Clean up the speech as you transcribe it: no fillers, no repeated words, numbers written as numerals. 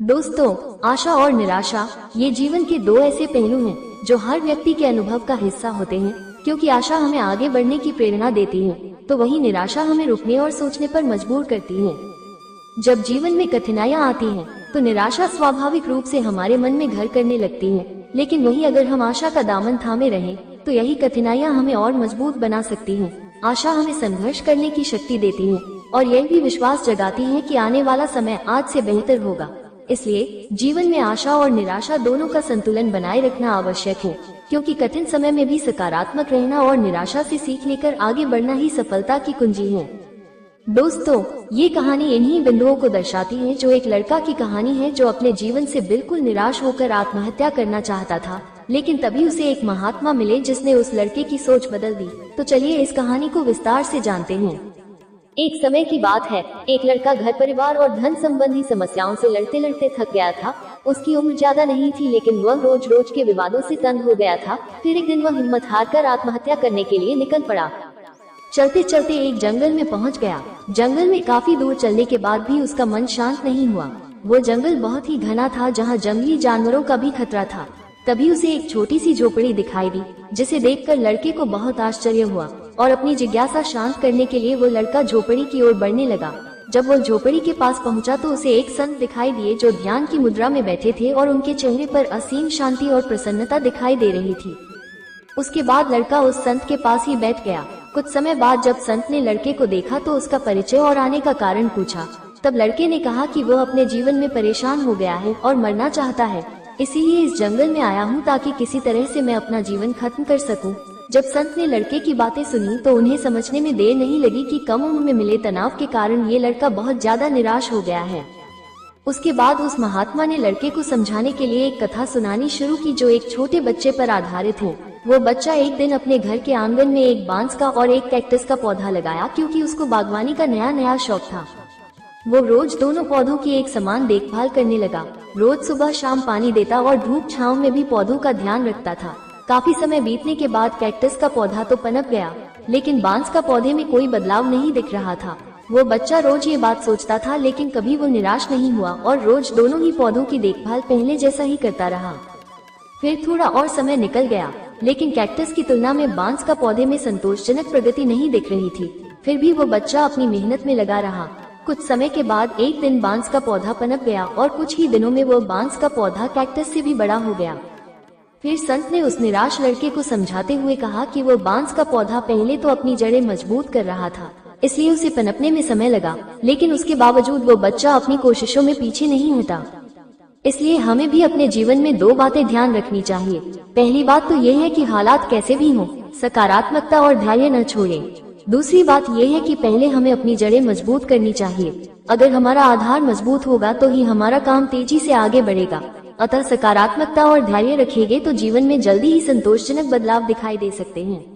दोस्तों, आशा और निराशा ये जीवन के दो ऐसे पहलू हैं जो हर व्यक्ति के अनुभव का हिस्सा होते हैं। क्योंकि आशा हमें आगे बढ़ने की प्रेरणा देती है, तो वहीं निराशा हमें रुकने और सोचने पर मजबूर करती है। जब जीवन में कठिनाइयाँ आती हैं, तो निराशा स्वाभाविक रूप से हमारे मन में घर करने लगती है। लेकिन वहीं अगर हम आशा का दामन थामे रहें, तो यही कठिनाइयाँ हमें और मजबूत बना सकती हैं। आशा हमें संघर्ष करने की शक्ति देती है और यह भी विश्वास जगाती है कि आने वाला समय आज से बेहतर होगा। इसलिए जीवन में आशा और निराशा दोनों का संतुलन बनाए रखना आवश्यक है, क्योंकि कठिन समय में भी सकारात्मक रहना और निराशा से सीख लेकर आगे बढ़ना ही सफलता की कुंजी है। दोस्तों, ये कहानी इन्हीं बिंदुओं को दर्शाती है जो एक लड़का की कहानी है जो अपने जीवन से बिल्कुल निराश होकर आत्महत्या करना चाहता था, लेकिन तभी उसे एक महात्मा मिले जिसने उस लड़के की सोच बदल दी। तो चलिए इस कहानी को विस्तार से जानते हैं। एक समय की बात है, एक लड़का घर परिवार और धन संबंधी समस्याओं से लड़ते लड़ते थक गया था। उसकी उम्र ज्यादा नहीं थी, लेकिन वह रोज रोज के विवादों से तंग हो गया था। फिर एक दिन वह हिम्मत हारकर आत्महत्या करने के लिए निकल पड़ा। चलते चलते एक जंगल में पहुंच गया। जंगल में काफी दूर चलने के बाद भी उसका मन शांत नहीं हुआ। वो जंगल बहुत ही घना था, जहाँ जंगली जानवरों का भी खतरा था। तभी उसे एक छोटी सी झोपड़ी दिखाई दी, जिसे देखकर लड़के को बहुत आश्चर्य हुआ और अपनी जिज्ञासा शांत करने के लिए वो लड़का झोपड़ी की ओर बढ़ने लगा। जब वो झोपड़ी के पास पहुंचा तो उसे एक संत दिखाई दिए जो ध्यान की मुद्रा में बैठे थे और उनके चेहरे पर असीम शांति और प्रसन्नता दिखाई दे रही थी। उसके बाद लड़का उस संत के पास ही बैठ गया। कुछ समय बाद जब संत ने लड़के को देखा तो उसका परिचय और आने का कारण पूछा। तब लड़के ने कहा कि वह अपने जीवन में परेशान हो गया है और मरना चाहता है, इसीलिए इस जंगल में आया हूँ ताकि किसी तरह से मैं अपना जीवन खत्म कर सकूं। जब संत ने लड़के की बातें सुनी तो उन्हें समझने में देर नहीं लगी कि कम उम्र में मिले तनाव के कारण ये लड़का बहुत ज्यादा निराश हो गया है। उसके बाद उस महात्मा ने लड़के को समझाने के लिए एक कथा सुनानी शुरू की जो एक छोटे बच्चे पर आधारित है। वो बच्चा एक दिन अपने घर के आंगन में एक बांस का और एक कैक्टस का पौधा लगाया, क्योंकि उसको बागवानी का नया नया शौक था। वो रोज दोनों पौधों की एक समान देखभाल करने लगा। रोज सुबह शाम पानी देता और धूप छांव में भी पौधों का ध्यान रखता था। काफी समय बीतने के बाद कैक्टस का पौधा तो पनप गया, लेकिन बांस का पौधे में कोई बदलाव नहीं दिख रहा था। वो बच्चा रोज ये बात सोचता था, लेकिन कभी वो निराश नहीं हुआ और रोज दोनों ही पौधों की देखभाल पहले जैसा ही करता रहा। फिर थोड़ा और समय निकल गया, लेकिन कैक्टस की तुलना में बांस का पौधे में संतोषजनक प्रगति नहीं दिख रही थी। फिर भी वो बच्चा अपनी मेहनत में लगा रहा। कुछ समय के बाद एक दिन बांस का पौधा पनप गया और कुछ ही दिनों में वो बांस का पौधा कैक्टस से भी बड़ा हो गया। फिर संत ने उस निराश लड़के को समझाते हुए कहा कि वो बांस का पौधा पहले तो अपनी जड़ें मजबूत कर रहा था, इसलिए उसे पनपने में समय लगा, लेकिन उसके बावजूद वो बच्चा अपनी कोशिशों में पीछे नहीं हटा। इसलिए हमें भी अपने जीवन में दो बातें ध्यान रखनी चाहिए। पहली बात तो ये है कि हालात कैसे भी हों, सकारात्मकता और धैर्य न छोड़ें। दूसरी बात यह है कि पहले हमें अपनी जड़ें मजबूत करनी चाहिए। अगर हमारा आधार मजबूत होगा तो ही हमारा काम तेजी से आगे बढ़ेगा। अतः सकारात्मकता और धैर्य रखेंगे तो जीवन में जल्दी ही संतोषजनक बदलाव दिखाई दे सकते हैं।